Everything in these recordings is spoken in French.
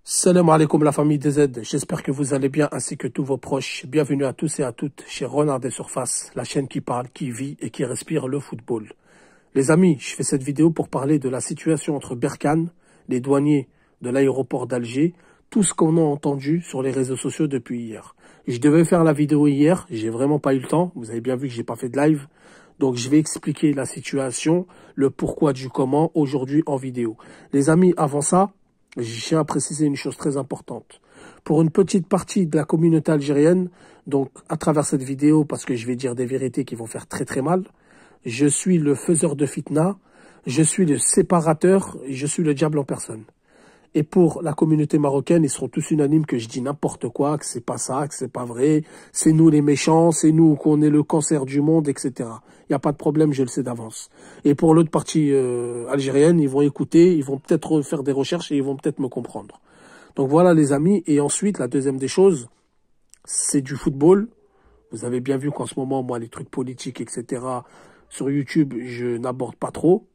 Salam alaikum la famille DZ, j'espère que vous allez bien ainsi que tous vos proches. Bienvenue à tous et à toutes chez Renard des Surfaces, la chaîne qui parle, qui vit et qui respire le football. Les amis, je fais cette vidéo pour parler de la situation entre Berkane, les douaniers de l'aéroport d'Alger, tout ce qu'on a entendu sur les réseaux sociaux depuis hier. Je devais faire la vidéo hier, j'ai vraiment pas eu le temps, vous avez bien vu que j'ai pas fait de live. Donc je vais expliquer la situation, le pourquoi du comment aujourd'hui en vidéo. Les amis, avant ça, je tiens à préciser une chose très importante. Pour une petite partie de la communauté algérienne, donc à travers cette vidéo, parce que je vais dire des vérités qui vont faire très très mal, je suis le faiseur de fitna, je suis le séparateur, et je suis le diable en personne. Et pour la communauté marocaine, ils seront tous unanimes que je dis n'importe quoi, que c'est pas ça, que c'est pas vrai, c'est nous les méchants, c'est nous qu'on est le cancer du monde, etc. Il n'y a pas de problème, je le sais d'avance. Et pour l'autre partie algérienne, ils vont écouter, ils vont peut-être faire des recherches et ils vont peut-être me comprendre. Donc voilà les amis. Et ensuite, la deuxième des choses, c'est du football. Vous avez bien vu qu'en ce moment, moi, les trucs politiques, etc., sur YouTube, je n'aborde pas trop,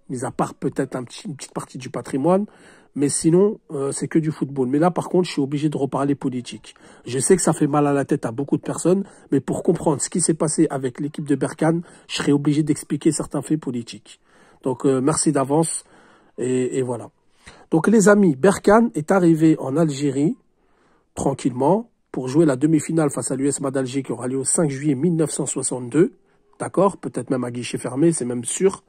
mis à part peut-être une petite partie du patrimoine. Mais sinon, c'est que du football. Mais là, par contre, je suis obligé de reparler politique. Je sais que ça fait mal à la tête à beaucoup de personnes, mais pour comprendre ce qui s'est passé avec l'équipe de Berkane, je serai obligé d'expliquer certains faits politiques. Donc, merci d'avance. Et voilà. Donc, les amis, Berkane est arrivé en Algérie, tranquillement, pour jouer la demi-finale face à l'USMA d'Alger qui aura lieu au 5 juillet 1962. D'accord? Peut-être même à guichet fermé, c'est même sûr.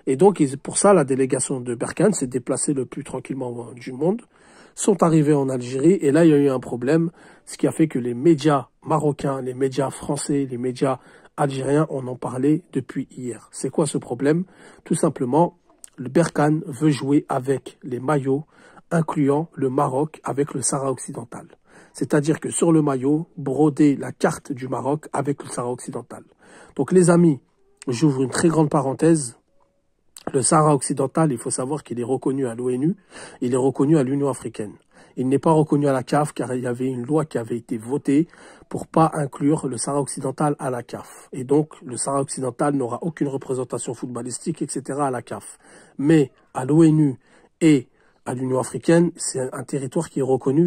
Et donc, pour ça, la délégation de Berkane s'est déplacée le plus tranquillement du monde, sont arrivés en Algérie, et là, il y a eu un problème, ce qui a fait que les médias marocains, les médias français, les médias algériens en ont parlé depuis hier. C'est quoi ce problème? Tout simplement, le Berkane veut jouer avec les maillots, incluant le Maroc avec le Sahara occidental. C'est-à-dire que sur le maillot, broder la carte du Maroc avec le Sahara occidental. Donc, les amis, j'ouvre une très grande parenthèse. Le Sahara occidental, il faut savoir qu'il est reconnu à l'ONU, il est reconnu à l'Union africaine. Il n'est pas reconnu à la CAF car il y avait une loi qui avait été votée pour pas inclure le Sahara occidental à la CAF. Et donc, le Sahara occidental n'aura aucune représentation footballistique, etc. à la CAF. Mais à l'ONU et à l'Union africaine, c'est un territoire qui est reconnu.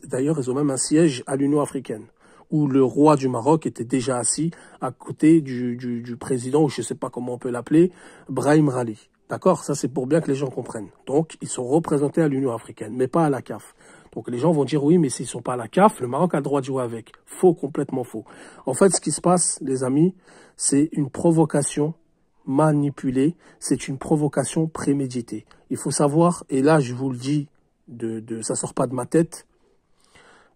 D'ailleurs, ils ont même un siège à l'Union africaine, où le roi du Maroc était déjà assis à côté du président, ou je ne sais pas comment on peut l'appeler, Brahim Rali. D'accord? Ça, c'est pour bien que les gens comprennent. Donc, ils sont représentés à l'Union africaine, mais pas à la CAF. Donc, les gens vont dire, oui, mais s'ils ne sont pas à la CAF, le Maroc a le droit de jouer avec. Faux, complètement faux. En fait, ce qui se passe, les amis, c'est une provocation manipulée, c'est une provocation préméditée. Il faut savoir, et là, je vous le dis, ça sort pas de ma tête,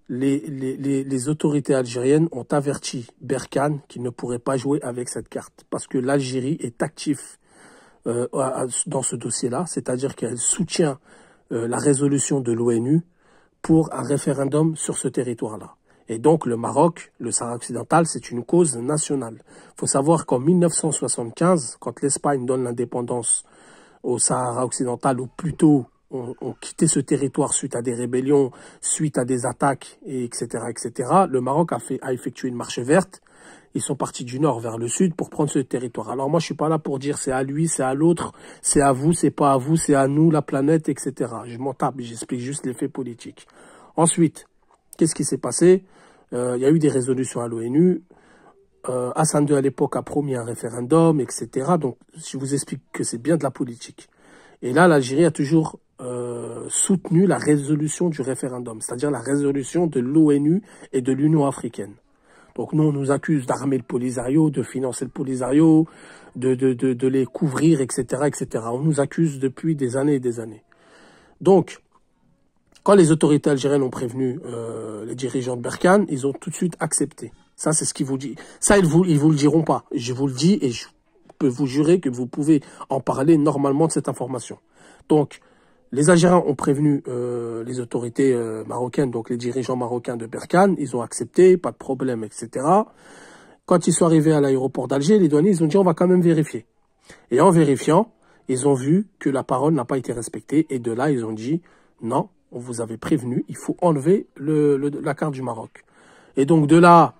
les autorités algériennes ont averti Berkane qu'il ne pourrait pas jouer avec cette carte parce que l'Algérie est active dans ce dossier-là, c'est-à-dire qu'elle soutient la résolution de l'ONU pour un référendum sur ce territoire-là. Et donc le Maroc, le Sahara occidental, c'est une cause nationale. Il faut savoir qu'en 1975, quand l'Espagne donne l'indépendance au Sahara occidental, ou plutôt ont quitté ce territoire suite à des rébellions, suite à des attaques, etc., etc. Le Maroc a effectué une marche verte. Ils sont partis du nord vers le sud pour prendre ce territoire. Alors moi, je suis pas là pour dire c'est à lui, c'est à l'autre, c'est à vous, c'est pas à vous, c'est à nous, la planète, etc. Je m'en tape, j'explique juste les faits politiques. Ensuite, qu'est-ce qui s'est passé? Il y a eu des résolutions à l'ONU. Hassan II à l'époque a promis un référendum, etc. Donc, je vous explique que c'est bien de la politique. Et là, l'Algérie a toujours soutenu la résolution du référendum, c'est-à-dire la résolution de l'ONU et de l'Union africaine. Donc nous, on nous accuse d'armer le Polisario, de financer le Polisario, de les couvrir, etc., etc. On nous accuse depuis des années et des années. Donc, quand les autorités algériennes ont prévenu les dirigeants de Berkane, ils ont tout de suite accepté. Ça, c'est ce qu'ils vous disent. Ça, ils vous le diront pas. Je vous le dis et je peux vous jurer que vous pouvez en parler normalement de cette information. Donc, les Algériens ont prévenu les autorités marocaines, donc les dirigeants marocains de Berkane. Ils ont accepté, pas de problème, etc. Quand ils sont arrivés à l'aéroport d'Alger, les douaniers, ils ont dit on va quand même vérifier. Et en vérifiant, ils ont vu que la parole n'a pas été respectée. Et de là, ils ont dit non, on vous avait prévenu, il faut enlever la carte du Maroc. Et donc de là,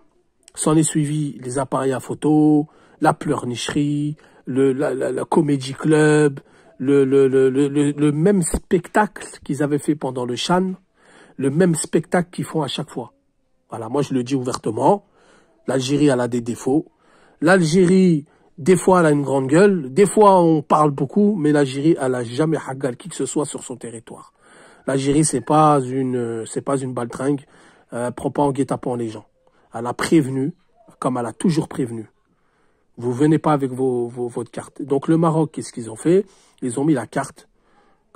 s'en est suivi les appareils à photo, la pleurnicherie, la comédie club, le même spectacle qu'ils avaient fait pendant le CHAN, le même spectacle qu'ils font à chaque fois. Voilà, moi je le dis ouvertement, l'Algérie elle a des défauts. L'Algérie, des fois elle a une grande gueule, des fois on parle beaucoup, mais l'Algérie elle a jamais hagal qui que ce soit sur son territoire. L'Algérie c'est pas une baltringue, prend pas en guet-apens les gens. Elle a prévenu, comme elle a toujours prévenu. Vous venez pas avec votre carte. Donc le Maroc, qu'est-ce qu'ils ont fait? Ils ont mis la carte.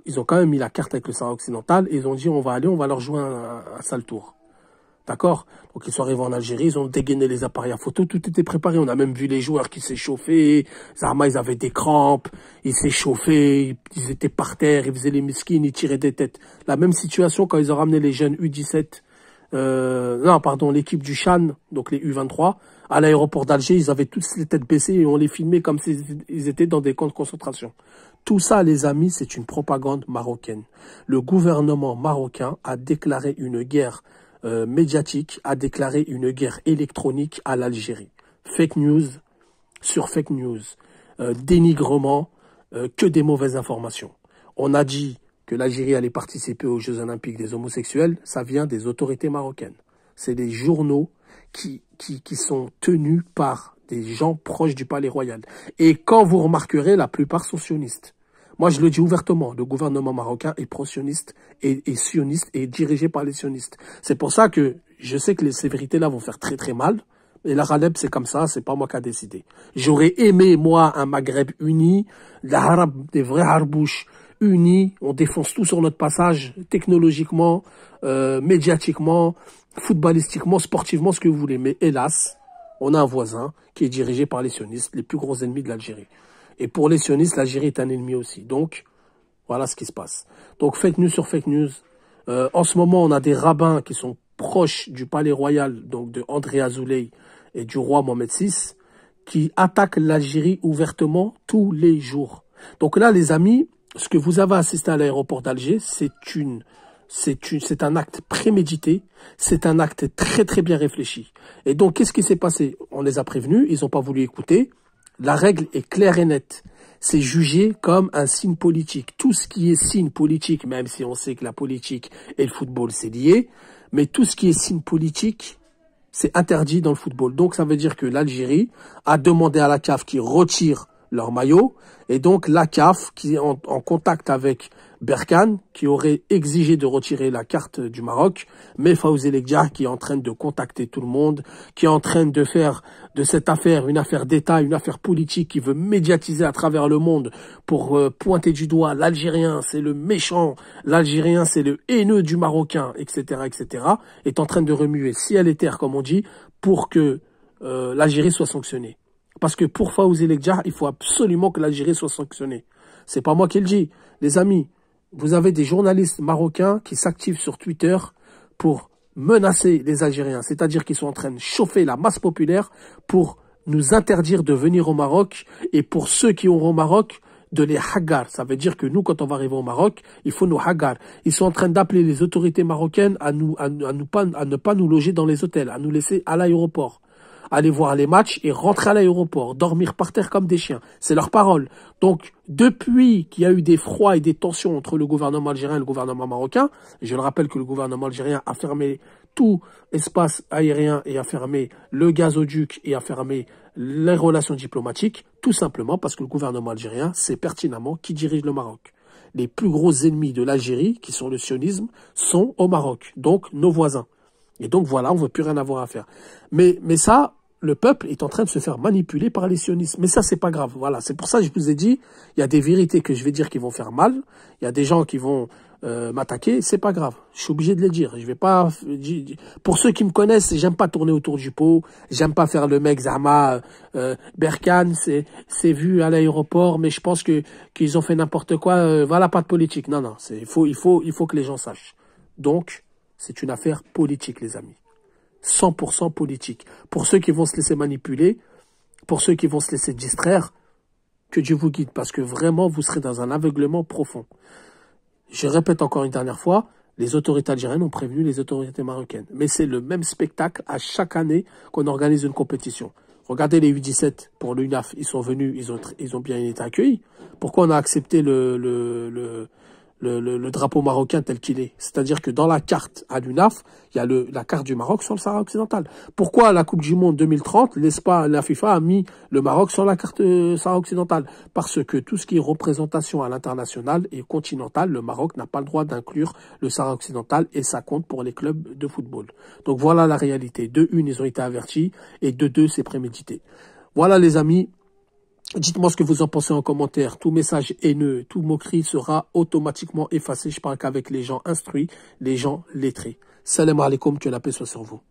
Ils ont quand même mis la carte avec le Sahara occidental. Et ils ont dit, on va leur jouer un sale tour. D'accord? Donc ils sont arrivés en Algérie, ils ont dégainé les appareils à photo, tout était préparé. On a même vu les joueurs qui s'échauffaient. Zarma, ils avaient des crampes, ils s'échauffaient, ils étaient par terre, ils faisaient les miskines, ils tiraient des têtes. La même situation quand ils ont ramené les jeunes U17, l'équipe du CHAN, donc les U23, à l'aéroport d'Alger, ils avaient tous les têtes baissées et on les filmait comme s'ils étaient dans des camps de concentration. Tout ça, les amis, c'est une propagande marocaine. Le gouvernement marocain a déclaré une guerre médiatique, a déclaré une guerre électronique à l'Algérie. Fake news sur fake news, dénigrement, que des mauvaises informations. On a dit que l'Algérie allait participer aux Jeux Olympiques des homosexuels, ça vient des autorités marocaines. C'est des journaux qui sont tenus par des gens proches du Palais Royal. Et quand vous remarquerez, la plupart sont sionistes. Moi, je le dis ouvertement, le gouvernement marocain est pro-sioniste et sioniste et dirigé par les sionistes. C'est pour ça que je sais que ces vérités-là vont faire très très mal. Et la Raleb, c'est comme ça, c'est pas moi qui a décidé. J'aurais aimé, moi, un Maghreb uni, des vrais harbouches unis, on défonce tout sur notre passage, technologiquement, médiatiquement, footballistiquement, sportivement, ce que vous voulez. Mais hélas, on a un voisin qui est dirigé par les sionistes, les plus gros ennemis de l'Algérie. Et pour les sionistes, l'Algérie est un ennemi aussi. Donc, voilà ce qui se passe. Donc, fake news sur fake news. En ce moment, on a des rabbins qui sont proches du Palais Royal, donc de André Azoulay et du roi Mohamed VI, qui attaquent l'Algérie ouvertement tous les jours. Donc là, les amis, ce que vous avez assisté à l'aéroport d'Alger, c'est un acte prémédité, c'est un acte très très bien réfléchi. Et donc, qu'est-ce qui s'est passé? On les a prévenus, ils n'ont pas voulu écouter. La règle est claire et nette. C'est jugé comme un signe politique. Tout ce qui est signe politique, même si on sait que la politique et le football c'est lié, mais tout ce qui est signe politique, c'est interdit dans le football. Donc ça veut dire que l'Algérie a demandé à la CAF qui retire leur maillot, et donc la CAF qui est en contact avec Berkane, qui aurait exigé de retirer la carte du Maroc, mais Fawzi Lekdjah qui est en train de contacter tout le monde, qui est en train de faire de cette affaire une affaire d'État, une affaire politique, qui veut médiatiser à travers le monde pour pointer du doigt l'Algérien, c'est le méchant, l'Algérien c'est le haineux du Marocain, etc., etc., est en train de remuer ciel et terre, comme on dit, pour que l'Algérie soit sanctionnée. Parce que pour Fawzi Lekdjah, il faut absolument que l'Algérie soit sanctionnée. C'est pas moi qui le dis. Les amis, vous avez des journalistes marocains qui s'activent sur Twitter pour menacer les Algériens. C'est-à-dire qu'ils sont en train de chauffer la masse populaire pour nous interdire de venir au Maroc. Et pour ceux qui auront au Maroc, de les hagar. Ça veut dire que nous, quand on va arriver au Maroc, il faut nous hagar. Ils sont en train d'appeler les autorités marocaines à ne pas nous loger dans les hôtels, à nous laisser à l'aéroport. Aller voir les matchs et rentrer à l'aéroport, dormir par terre comme des chiens. C'est leur parole. Donc, depuis qu'il y a eu des froids et des tensions entre le gouvernement algérien et le gouvernement marocain, et je le rappelle que le gouvernement algérien a fermé tout espace aérien et a fermé le gazoduc et a fermé les relations diplomatiques, tout simplement parce que le gouvernement algérien sait pertinemment qui dirige le Maroc. Les plus gros ennemis de l'Algérie, qui sont le sionisme, sont au Maroc, donc nos voisins. Et donc voilà, on ne veut plus rien avoir à faire. Mais ça, le peuple est en train de se faire manipuler par les sionistes. Mais ça, c'est pas grave. Voilà, c'est pour ça que je vous ai dit, il y a des vérités que je vais dire qui vont faire mal. Il y a des gens qui vont m'attaquer. C'est pas grave. Je suis obligé de les dire. Je vais pas. Pour ceux qui me connaissent, j'aime pas tourner autour du pot. J'aime pas faire le mec Zama. Berkane, c'est vu à l'aéroport, mais je pense qu'ils ont fait n'importe quoi. Voilà, pas de politique. Non, non. Il faut que les gens sachent. Donc, c'est une affaire politique, les amis. 100% politique. Pour ceux qui vont se laisser manipuler, pour ceux qui vont se laisser distraire, que Dieu vous guide, parce que vraiment, vous serez dans un aveuglement profond. Je répète encore une dernière fois, les autorités algériennes ont prévenu les autorités marocaines. Mais c'est le même spectacle à chaque année qu'on organise une compétition. Regardez les U17 pour l'UNAF, ils sont venus, ils ont bien été accueillis. Pourquoi on a accepté le drapeau marocain tel qu'il est? C'est-à-dire que dans la carte à l'UNAF, il y a la carte du Maroc sur le Sahara occidental. Pourquoi à la Coupe du Monde 2030, la FIFA a mis le Maroc sur la carte Sahara occidental? Parce que tout ce qui est représentation à l'international et continental, le Maroc n'a pas le droit d'inclure le Sahara occidental et ça compte pour les clubs de football. Donc voilà la réalité. De une, ils ont été avertis et de deux, c'est prémédité. Voilà les amis. Dites-moi ce que vous en pensez en commentaire. Tout message haineux, tout moquerie sera automatiquement effacé. Je parle qu'avec les gens instruits, les gens lettrés. Salam alaikum, que la paix soit sur vous.